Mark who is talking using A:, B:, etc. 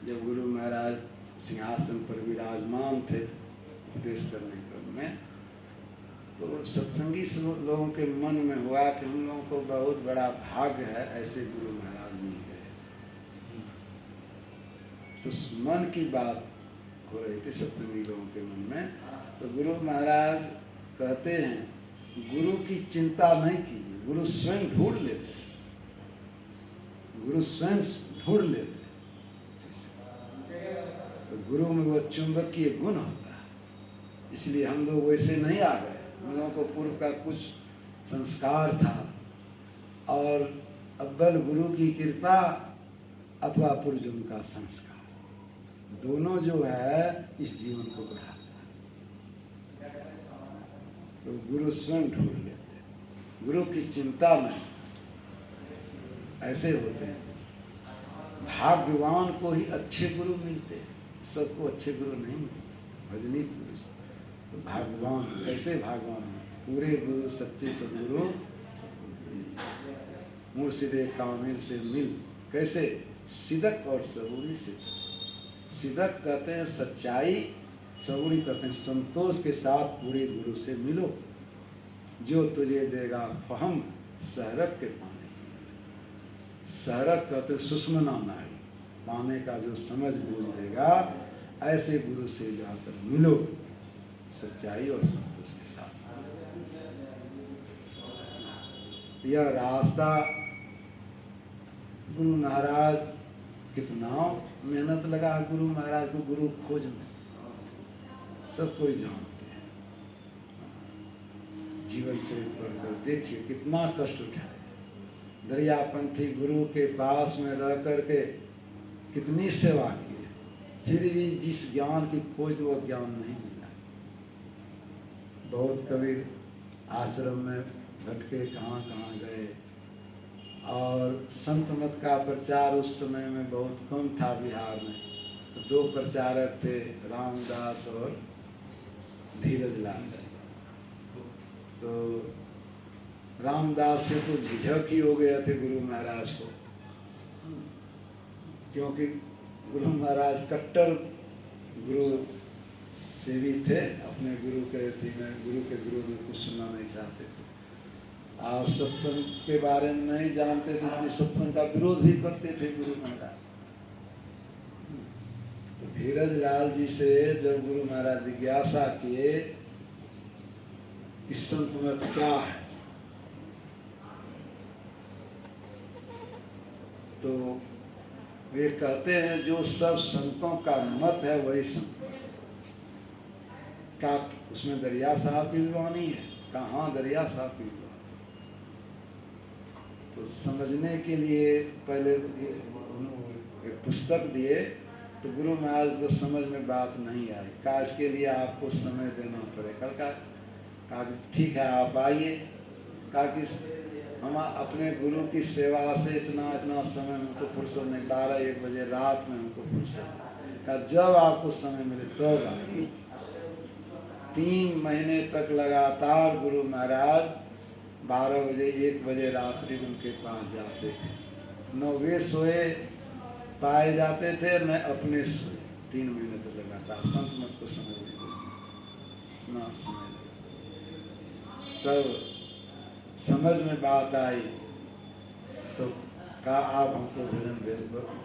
A: जब गुरु महाराज सिंहासन पर विराजमान थे उपदेश करने क्रम में, तो सत्संगी लोगों के मन में हुआ कि हम लोगों को बहुत बड़ा भाग्य है, ऐसे गुरु महाराज मिल गए। तो मन की बात हो रही थी सत्संगी लोगों के मन में। तो गुरु महाराज कहते हैं, गुरु की चिंता नहीं कीजिए, गुरु स्वयं ढूंढ लेते, गुरु स्वयं ढूंढ लेते। तो गुरु में वो चुंबकीय गुण होता है, इसलिए हम लोग वैसे नहीं आ गए। हम लोगों को पूर्व का कुछ संस्कार था, और अव्वल गुरु की कृपा अथवा पूर्वजों का संस्कार, दोनों जो है इस जीवन को बढ़ाता है। तो गुरु स्वयं ढूंढ लेते, गुरु की चिंता में ऐसे होते हैं। भाग्यवान को ही अच्छे गुरु मिलते, सबको अच्छे गुरु नहीं मिलते। भजनी पुरुष तो भाग्यवान, कैसे भाग्यवान है? पूरे गुरु सच्चे सदगुरु मुर्शिदे कामिल से मिल। कैसे? सिदक और सबूरी से। सिदक कहते हैं सच्चाई, सबूरी कहते हैं संतोष के साथ पूरे गुरु से मिलो, जो तुझे देगा फहम सहरक के पाने की। सहरक कहते सुषमना नाड़ी, पाने का जो समझ बूझ देगा, ऐसे गुरु से जाकर मिलो सच्चाई और संतोष के साथ। यह रास्ता गुरु महाराज कितना मेहनत लगा गुरु महाराज को गुरु खोज में, सब कोई जानते हैं। जीवन चरित्र पढ़कर देखिए कितना कष्ट उठाए। दरियापंथी गुरु के पास में रह करके कितनी सेवा की, फिर भी जिस ज्ञान की खोज वो ज्ञान नहीं मिला। बहुत कबीर आश्रम में भटके, कहाँ कहाँ गए, और संत मत का प्रचार उस समय में बहुत कम था बिहार में। तो दो प्रचारक थे, रामदास और धीरज लाल। तो रामदास से तो झिझक ही हो गया थे गुरु महाराज को, क्योंकि गुरु महाराज कट्टर गुरु सेवी थे, अपने गुरु के गुरु में कुछ सुनना नहीं चाहते थे, और सत्संग के बारे में नहीं जानते थे, इसलिए सत्संग का विरोध भी करते थे गुरु महाराज। तो धीरज लाल जी से जब गुरु महाराज जिज्ञासा किए कि संत मत क्या है, तो वे कहते हैं जो सब संतों का मत है वही संत का। उसमें दरिया साहब की विद्वानी है, कहाँ दरिया साहब की विद्वानी। तो समझने के लिए पहले एक पुस्तक दिए, तो गुरु महाराज को समझ में बात नहीं आई। कहा इसके लिए आपको समय देना पड़ेगा। कहा ठीक है आप आइए। कहा कि हम अपने गुरु की सेवा से इतना समय हमको फुर्सत नहीं, 12-1 बजे रात में हमको फुर्सत। कहा जब आपको समय मिले तब आइए। 3 महीने तक लगातार गुरु महाराज 12 बजे 1 बजे रात्रि उनके पास जाते थे। न वे सोए पाए जाते थे, न अपने सोए। 3 महीने तक लगातार संत मत को समझने ना समय लगा। तब समझ में बात आई, तो कहा आप हमको भजन दे दो।